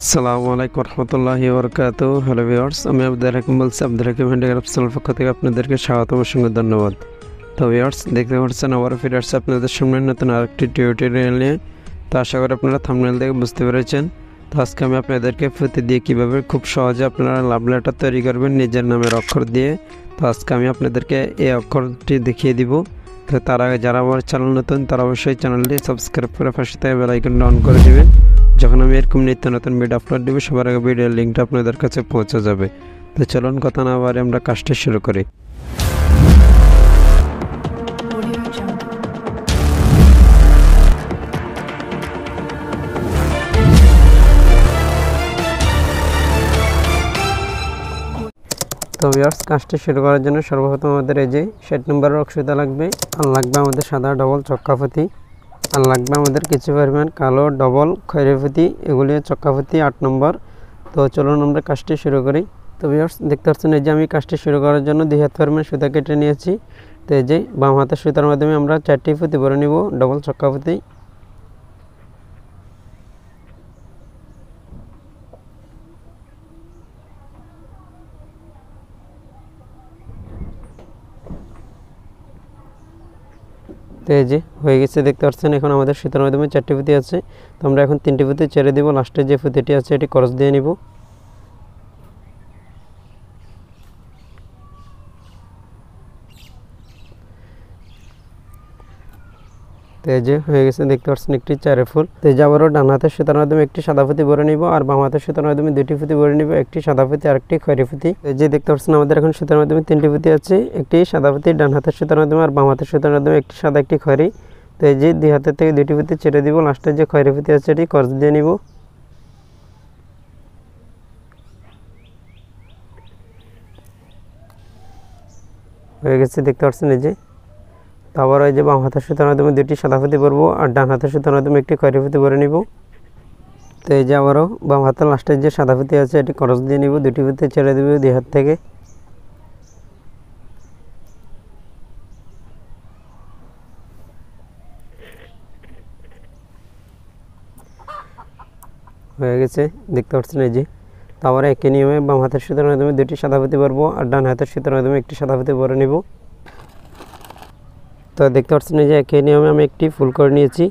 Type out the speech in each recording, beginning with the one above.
আসসালামু আলাইকুম রহমতুল্লাহি ওবরাকাতু। হ্যালো ভিউয়ার্স, আমি আব্দুর রাকিম বলছি। আব্দুর রাকিম হ্যান্ডিক্রাফট চ্যানেল পক্ষ থেকে আপনাদেরকে স্বাগতম ও সঙ্গে ধন্যবাদ। তো ভিউয়ার্স, দেখতে পাচ্ছেন আবার ফিরে আসছে আপনাদের সামনে নতুন আরেকটি টিউটোরিয়াল নিয়ে। তো আশা করি আপনারা থাম্বনেল দেখে বুঝতে পেরেছেন। তো আজকে আমি আপনাদেরকে ফুতে দিয়ে কীভাবে খুব সহজে আপনারা লাভ লেটার তৈরি করবেন নিজের নামের অক্ষর দিয়ে। তো আজকে আমি আপনাদেরকে এই অক্ষরটি দেখিয়ে দিব। তো তার আগে যারা আমার চ্যানেল নতুন তারা অবশ্যই চ্যানেলটি সাবস্ক্রাইব করে পাশে থেকে বেল আইকনটা অন করে দেবেন। যখন আমি এরকম নিত্য নতুন ভিডিও আপলোড দেবো সবার আগে ভিডিওর লিঙ্কটা আপনাদের কাছে পৌঁছে যাবে। তো চলুন কথা না বাড়িয়ে আমরা কাজটা শুরু করি। তো ভিউয়ার্স, কাজটা শুরু করার জন্য সর্বপ্রথম আমাদের এই যে 60 নম্বরের অক্ষরটা লাগবে, আর লাগবে আমাদের সাদা ডবল চক্কাফতি, আর লাগবে আমাদের কিছু পরিমাণ কালো ডবল খয়েরিফতি, এগুলি চক্কাফতি 8 নম্বর। তো চলুন আমরা কাজটি শুরু করি। তো ভিউয়ার্স, দেখতে পাচ্ছেন এই যে আমি কাজটি শুরু করার জন্য 2 হাত পরিমাণ সুতা কেটে নিয়েছি। তো এই যে বাম হাতের সুতার মাধ্যমে আমরা 4টি ফুতি ভরে নিব ডবল চক্কাফতি। তো এই যে হয়ে গেছে, দেখতে পাচ্ছেন। এখন আমাদের সুতার মাধ্যমে 4টি ফুতি আছে। তো আমরা এখন 3টি ফুতি ছেড়ে দিব, লাস্টে যে ফুতিটি আছে এটি ক্রস দিয়ে নিব। তো এই যে হয়ে গেছে, দেখতে পাচ্ছেন একটি চারে ফুল। তো এই যে আবারও ডান হাতের সুতার মাধ্যমে একটি সাদা ফুতি ভরে নিব, আর বাম হাতের সুতার মাধ্যমে 2টি ফুতি ভরে নিব, একটি সাদা ফুতি আর একটি খয়েরি ফুতি। এই যে দেখতে পাচ্ছেন আমাদের এখন সুতার মাধ্যমে 3টি ফুতি আছে, একটি সাদা ফুতি ডান হাতের সুতার মাধ্যমে আর বাম হাতের সুতার মাধ্যমে একটি সাদা একটি খয়েরি। তো এই যে 2 হাতের থেকে 2টি ফুতি ছেড়ে দিব, লাস্টের যে খয়েরি ফুতি আছে এটি ক্রস দিয়ে নিব। হয়ে গেছে, দেখতে পাচ্ছেন এই যে। তারপর এই যে বাম হাতের সুতার মাধ্যমে 2টি সাদা ফুতি ভরবো, আর ডান হাতের সুতার মাধ্যমে একটি খয়েরি ফুতি ভরে নিব। তো এই যে আবারও বাম হাতের লাস্টের যে সাদা ফুতি আছে এটি ক্রস দিয়ে নিব, 2টি ফুতি ছেড়ে দেব 2 হাত থেকে। হয়ে গেছে, দেখতে পাচ্ছেন এই যে। তারপরে একই নিয়মে বাম হাতের সুতার মাধ্যমে 2টি সাদা ফুতি ভরবো, আর ডান হাতের সুতার মাধ্যমে একটি সাদা ফুতি ভরে নিব। তো দেখতে পাচ্ছেন এই যে একই নিয়মে আমি একটি ফুল করে নিয়েছি।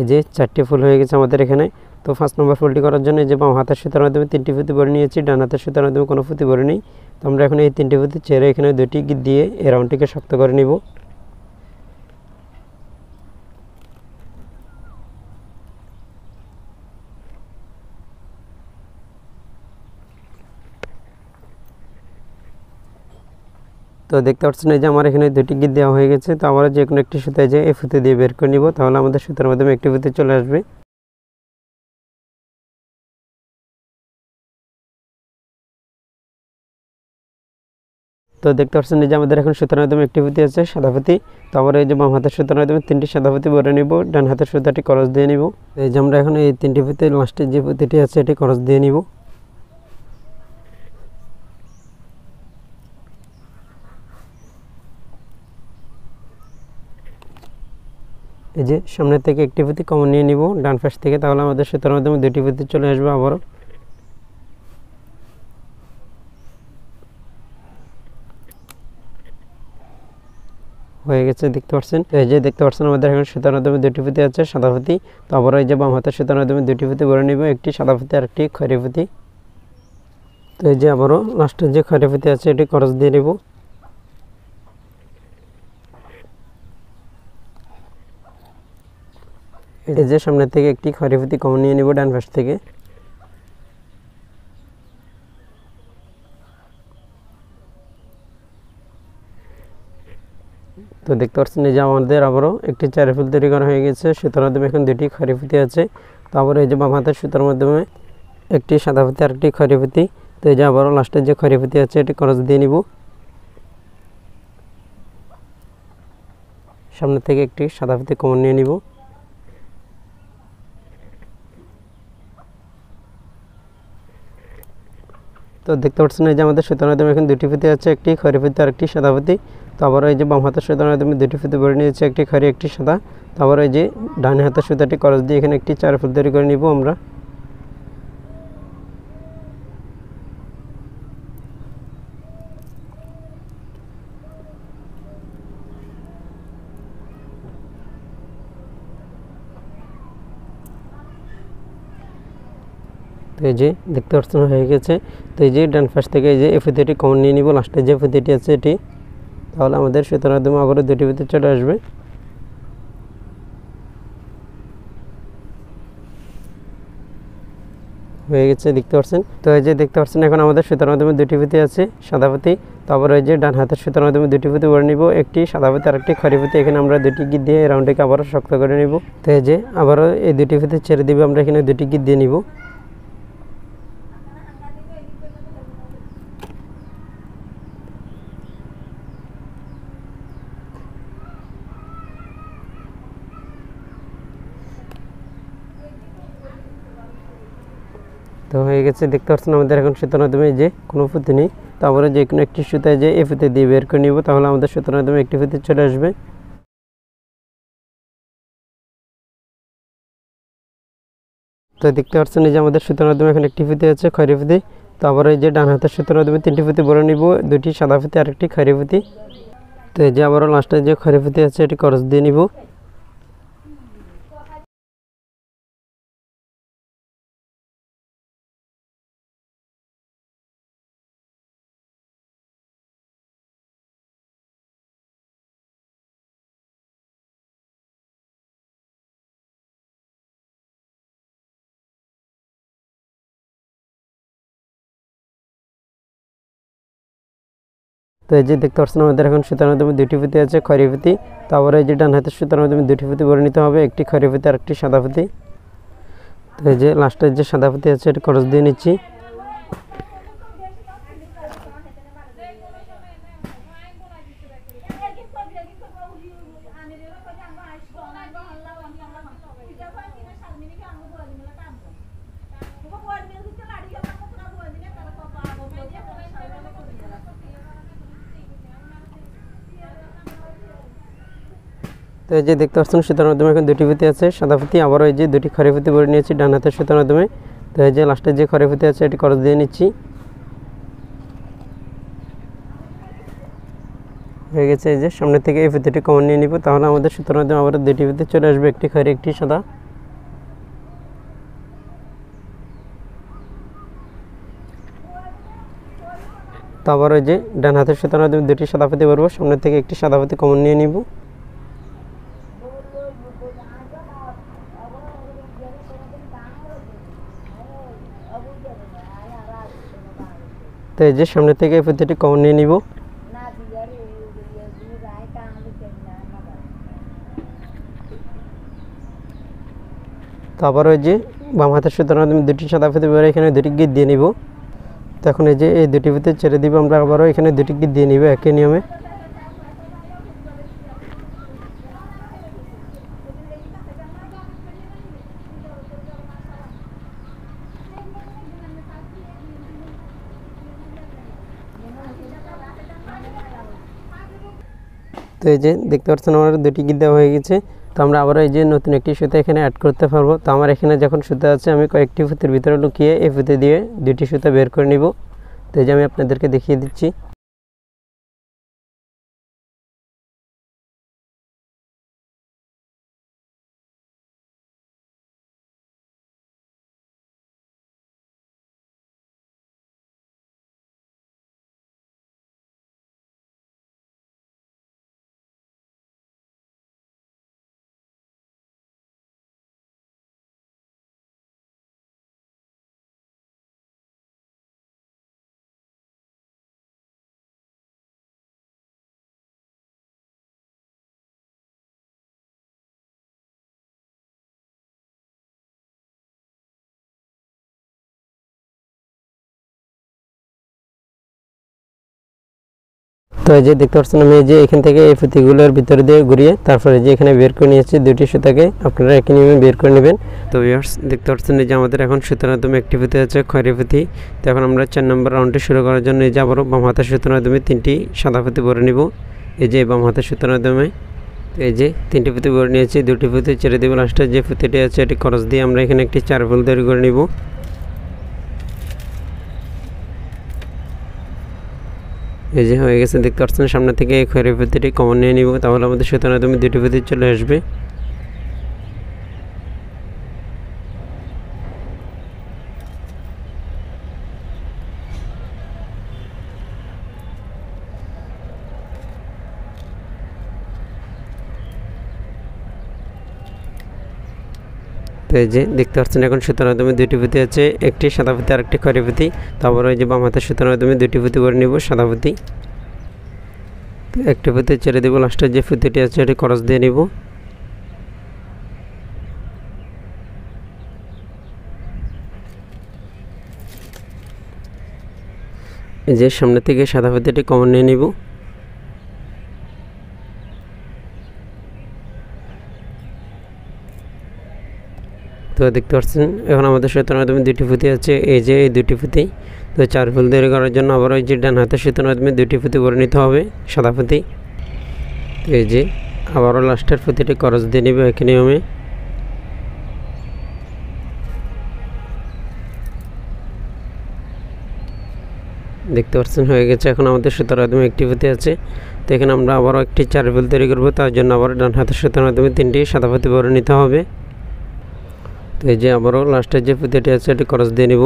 এই যে 4টি ফুল হয়ে গেছে আমাদের এখানে। তো 1 নম্বর ফুলটি করার জন্য এই যে বাম হাতের সুতার মাধ্যমে 3টি ফুতি ভরে নিয়েছি, ডান হাতের সুতার মাধ্যমে কোনো ফুতি ভরে নিই। তো আমরা এখন এই 3টি ফুতি ছেড়ে এখানে 2টি দিয়ে এই রাউন্ডটিকে শক্ত করে নিব। তো দেখতে পাচ্ছেন এই যে আমার এখানে 2টি গিট দেওয়া হয়ে গেছে। তো আমরা যে কোনো একটি সুতায় যে এই ফুতি দিয়ে বের করে নিব, তাহলে আমাদের সুতার মাধ্যমে একটি ফুতি চলে আসবে। তো দেখতে পাচ্ছেন এই যে আমাদের এখন সুতার মাধ্যমে একটি ফুতি আছে সাদা ফুতি। তারপরে এই যে বাম হাতের সুতার মাধ্যমে 3টি সাদা ফুতি ভরে নিব, ডান হাতের সুতাটি ক্রস দিয়ে নিব। এই যে আমরা এখন এই 3টি ফুতি লাস্টের যে ফুতিটি আছে এটি ক্রস দিয়ে নিব। এই যে সামনে থেকে একটি ফুতি কমন নিয়ে নিব ডান পাশ থেকে, তাহলে আমাদের সুতার মাধ্যমে 2টি ফুতি চলে আসবে আবারও। হয়ে গেছে, দেখতে পাচ্ছেন। এই যে দেখতে পাচ্ছেন আমাদের এখন সুতার মাধ্যমে 2টি ফুতি আছে সাদা ফুতি। তো আবার এই যে বাম হাতের সুতার মাধ্যমে 2টি ফুতি ভরে নিব, একটি সাদা ফুতি আর একটি খয়েরি ফুতি। তো এই যে আবারও লাস্টের যে খয়েরি ফুতি আছে এটি ক্রস দিয়ে নিব। এই যে সামনে থেকে একটি খয়েরি ফুতি কমন নিয়ে নিব ডান পাশ থেকে। তো দেখতে পাচ্ছেন এই যে আমাদের আবারও একটি চারে ফুল তৈরি করা হয়ে গেছে। সুতার মাধ্যমে এখন 2টি খয়েরি ফুতি আছে। তারপরে এই যে বাম হাতের সুতার মাধ্যমে একটি সাদা ফুতি আর একটি খয়েরি ফুতি। তো এই যে আবারও লাস্টের যে খয়েরি ফুতি আছে এটি ক্রস দিয়ে নিব। সামনে থেকে একটি সাদা ফুতি কমন নিয়ে নিব। তো দেখতে পাচ্ছেন এই যে আমাদের সুতার মাধ্যমে এখন 2টি ফুতি আছে, একটি খয়েরি ফুতি আর একটি সাদা ফুতি। তো আবার এই যে বাম হাতের সুতার মাধ্যমে 2টি ফুতি ভরে নিয়েছি, একটি খয়েরি একটি সাদা। তো আবার এই যে ডান হাতের সুতাটি ক্রস দিয়ে এখানে একটি চার ফুল তৈরি করে নিব আমরা। তো এই যে দেখতে পাচ্ছেন হয়ে গেছে। তো এই যে ডান পাশ থেকে এই যে এই ফিতেটি কমন নিয়ে নিব, লাস্টে যে ফিতেটি আছে এটি, তাহলে আমাদের সুতার মাধ্যমে আবারও দুটি ফিতে চলে আসবে। হয়ে গেছে দেখতে পাচ্ছেন। তো এই যে দেখতে পাচ্ছেন এখন আমাদের সুতার মাধ্যমে দুটি ফিতে আছে সাদা ফিতে। তারপর এই যে ডান হাতের সুতার মাধ্যমে দুটি ফিতে ভরে নিব, একটি সাদা ফিতে আর একটি খড়ি ফিতে। এখানে আমরা দুটি গিট দিয়ে রাউন্ডটিকে আবারও শক্ত করে নিব। তো এই যে আবারও এই দুটি ফিতে ছেড়ে দিব, আমরা এখানে দুটি গিট দিয়ে নিব। তো হয়ে গেছে দেখতে পাচ্ছেন আমাদের এখন সুতার মাধ্যমে যে কোনো ফিতে নেই। তারপরে যে কোনো একটি সুতায় যে এই ফিতে দিয়ে বের করে নিব, তাহলে আমাদের সুতার মাধ্যমে একটি ফিতে চলে আসবে। তো দেখতে পাচ্ছেন এই যে আমাদের সুতার মাধ্যমে এখন একটি ফিতে আছে খয়রি ফিতে। তারপরে এই যে ডান হাতের সুতার মাধ্যমে তিনটি ফিতে ভরে নিব, দুটি সাদা ফিতে আর একটি খয়রি ফিতে। তো এই যে আবারও লাস্টে যে খয়রি ফিতে আছে এটি ক্রস দিয়ে নিব। তো এই যে দেখতে পাচ্ছেন আমাদের এখন সুতার মাধ্যমে দুটি ফিতে আছে খয়রি ফিতে। তারপরে এই যে ডান হাতের সুতার মাধ্যমে দুটি ফিতে ভরে নিতে হবে, একটি খয়রি ফিতে আর একটি সাদা ফিতে। তো এই যে লাস্টের যে সাদা ফিতে আছে এটি ক্রস দিয়ে নিচ্ছি। তো এই যে দেখতে পাচ্ছেন সুতার মাধ্যমে এখন দুটি ফিতে আছে সাদা ফিতে, আবারও এই যে দুটি খয়রি ফিতে ভরে নিয়েছি ডান হাতের সুতার মাধ্যমে। তো এই যে লাস্টের যে খয়রি ফিতে আছে এটি ক্রস দিয়ে নিচ্ছি। হয়ে গেছে। এই যে সামনে থেকে এই ফিতেটি কমন নিয়ে নিব, তাহলে আমাদের সুতার মাধ্যমে আবার দুটি ফিতে চলে আসবে, একটি খয়রি একটি সাদা। তো আবার ওই যে ডান হাতের সুতার মাধ্যমে দুটি সাদা ফিতে ভরবো, সামনে থেকে একটি সাদা ফিতে কমন নিয়ে নিব। তো এই যে সামনে থেকে এই ফিতেটি কমন নিয়ে নিব। তো আবার ওই যে বাম হাতের সুতার মাধ্যমে দুটি সাদা ফিতে বের এখানে দুটি গিট দিয়ে নিব। তো এখন এই যে এই দুটি ফিতে ছেড়ে দিব, আমরা আবারও এখানে দুটি গিট দিয়ে নিব একই নিয়মে। তো এই যে দেখতে পাচ্ছেন আমার দুটি গিট দেওয়া হয়ে গেছে। তো আমরা আবার এই যে নতুন একটি সুতা এখানে অ্যাড করতে পারবো। তো আমার এখানে যখন সুতা আছে আমি কয়েকটি ফিতের ভিতরে লুকিয়ে এই ফিতে দিয়ে দুটি সুতা বের করে নিব। তো এই যে আমি আপনাদেরকে দেখিয়ে দিচ্ছি। তো এই যে দেখতে পাচ্ছেন আমি এই যে এখান থেকে এই ফিতেগুলোর ভিতরে দিয়ে ঘুরিয়ে তারপরে যে এখানে বের করে নিয়েছি দুটি সুতাকে, আপনারা একই নিয়মে বের করে নেবেন। তো ভিউয়ার্স দেখতে পাচ্ছেন এই যে আমাদের এখন সুতার মাধ্যমে একটি ফিতে আছে খয়রি ফিতে। তো এখন আমরা 4 নম্বর রাউন্ডটি শুরু করার জন্য এই যে আবারও বাম হাতের সুতার মাধ্যমে তিনটি সাদা ফিতে ভরে নিব। এই যে বাম হাতের সুতার মাধ্যমে এই যে তিনটি ফিতে ভরে নিয়েছি, দুটি ফিতে ছেড়ে দেব, লাস্টে যে ফিতেটি আছে এটি ক্রস দিয়ে আমরা এখানে একটি 4 ফুল তৈরি করে নিব। এই যে হয়ে গেছে দেখতে পাচ্ছেন, সামনে থেকে এই খয়রি ফিতেটি কমন নিয়ে নিব, তাহলে আমাদের সুতার মাধ্যমে দুটি ফিতে চলে আসবে। এই যে দেখতে পাচ্ছেন এখন সুতার মাধ্যমে দুইটি পুঁতি আছে, একটি সাদা পুঁতি আর একটি খয়েরি পুঁতি। তারপর ওই যে বাম হাতের সুতার মাধ্যমে দুইটি পুঁতি করে নিব সাদা পুঁতি। একটি পুঁতি ছেড়ে দেব, লাস্টের যে পুঁতিটি আছে এটি ক্রস দিয়ে নিব। এই যে সামনে থেকে সাদা পুঁতিটি কমন নিয়ে নিব। তো দেখতে পাচ্ছেন এখন আমাদের সুতার মাধ্যমে দুইটি পুঁতি আছে, এই যে এই দুইটি পুঁতি। তো 4 ফুল তৈরি করার জন্য আবার ওই যে ডান হাতের সুতার মাধ্যমে দুইটি পুঁতি করে নিতে হবে সাদা পুঁতি। তো এই যে আবারও লাস্টের পুঁতিটি ক্রস দিয়ে নিব একই নিয়মে। দেখতে পাচ্ছেন হয়ে গেছে। এখন আমাদের সুতার মাধ্যমে একটি পুঁতি আছে। তো এখানে আমরা আবারও একটি 4 ফুল তৈরি করব, তার জন্য আবার ডান হাতের সুতার মাধ্যমে 3টি সাদা পুঁতি করে নিতে হবে। তো এই যে আবারও লাস্টের যে পুঁতিটি আছে এটি ক্রস দিয়ে নিব।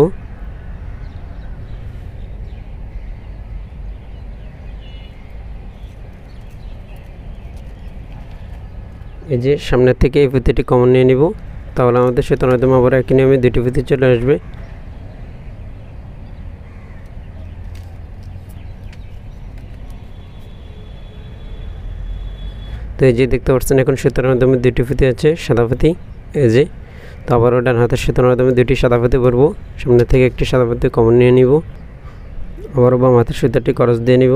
এই যে সামনের থেকে এই পুঁতিটি কমন নিয়ে নিব, তাহলে আমাদের সুতার মাধ্যমে আবার একই নিয়মে দুটি পুঁতি চলে আসবে। তো এই যে দেখতে পাচ্ছেন এখন সুতার মাধ্যমে দুটি পুঁতি আছে সাদা পুঁতি। এই যে তো আবারও ডান হাতের সুতার মাধ্যমে দুটি সাদা পুঁতি করবো, সামনে থেকে একটি সাদা পুঁতি কমন নিয়ে নিব, আবারও বাম হাতের সুতাটি ক্রস দিয়ে নিব।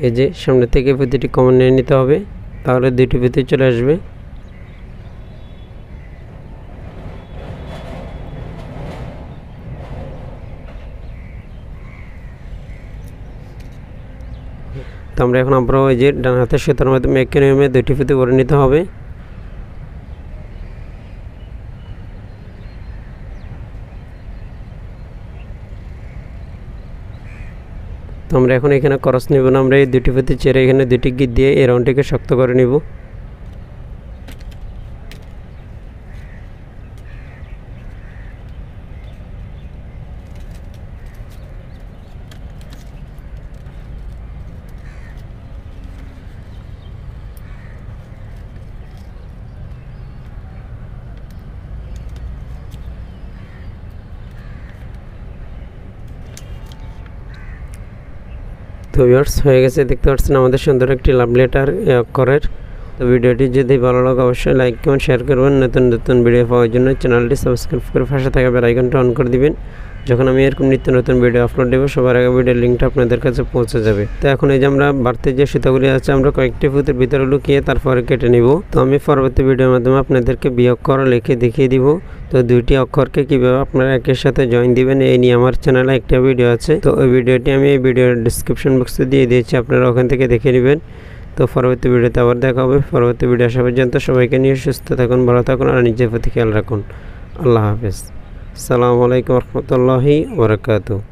এই যে সামনে থেকে পুঁতিটি কমন নিয়ে নিতে হবে, তাহলে দুটি পুঁতি চলে আসবে। তো আমরা এখন আবার ওই যে ডান হাতের সুতার মাধ্যমে একই নিয়মে দুটি পুঁতি করে নিতে হবে। তো আমরা এখন এখানে ক্রস নিব না, আমরা এই দুটি পুঁতি ছেড়ে এখানে দুটি গিট দিয়ে এই রাউন্ডটিকে শক্ত করে নিব। তো ভিউয়ার্স হয়ে গেছে, দেখতে পাচ্ছেন আমাদের সুন্দর একটি লাভ লেটার অক্ষরের। তো ভিডিওটি যদি ভালো লাগে অবশ্যই লাইক কমেন্ট শেয়ার করবেন। নতুন নতুন ভিডিও পাওয়ার জন্য চ্যানেলটি সাবস্ক্রাইব করে পাশে থাকা বেল আইকনটা অন করে দিবেন। যখন আমি এরকম নিত্য নতুন ভিডিও আপলোড দেবো সবার আগে ভিডিওর লিঙ্কটা আপনাদের কাছে পৌঁছে যাবে। তো এখন এই যে আমরা বাড়তি যে সুতাগুলি আছে আমরা কয়েকটি পুঁতির ভিতরে লুকিয়ে তারপরে কেটে নিব। তো আমি পরবর্তী ভিডিওর মাধ্যমে আপনাদেরকে বিঅক্ষর লিখে দেখিয়ে দিব। তো দুইটি অক্ষরকে কীভাবে আপনারা একের সাথে জয়েন দিবেন এই নিয়ে আমার চ্যানেলে একটা ভিডিও আছে। তো ওই ভিডিওটি আমি এই ভিডিওর ডিসক্রিপশন বক্সে দিয়ে দিয়েছি, আপনারা ওখান থেকে দেখে নেবেন। তো পরবর্তী ভিডিওতে আবার দেখা হবে। পরবর্তী ভিডিও আসা পর্যন্ত সবাইকে নিয়ে সুস্থ থাকুন, ভালো থাকুন আর নিজের প্রতি খেয়াল রাখুন। আল্লাহ হাফেজ। আসসালামু আলাইকুম রহমতুল্লাহি ওয়া বারাকাতুহু।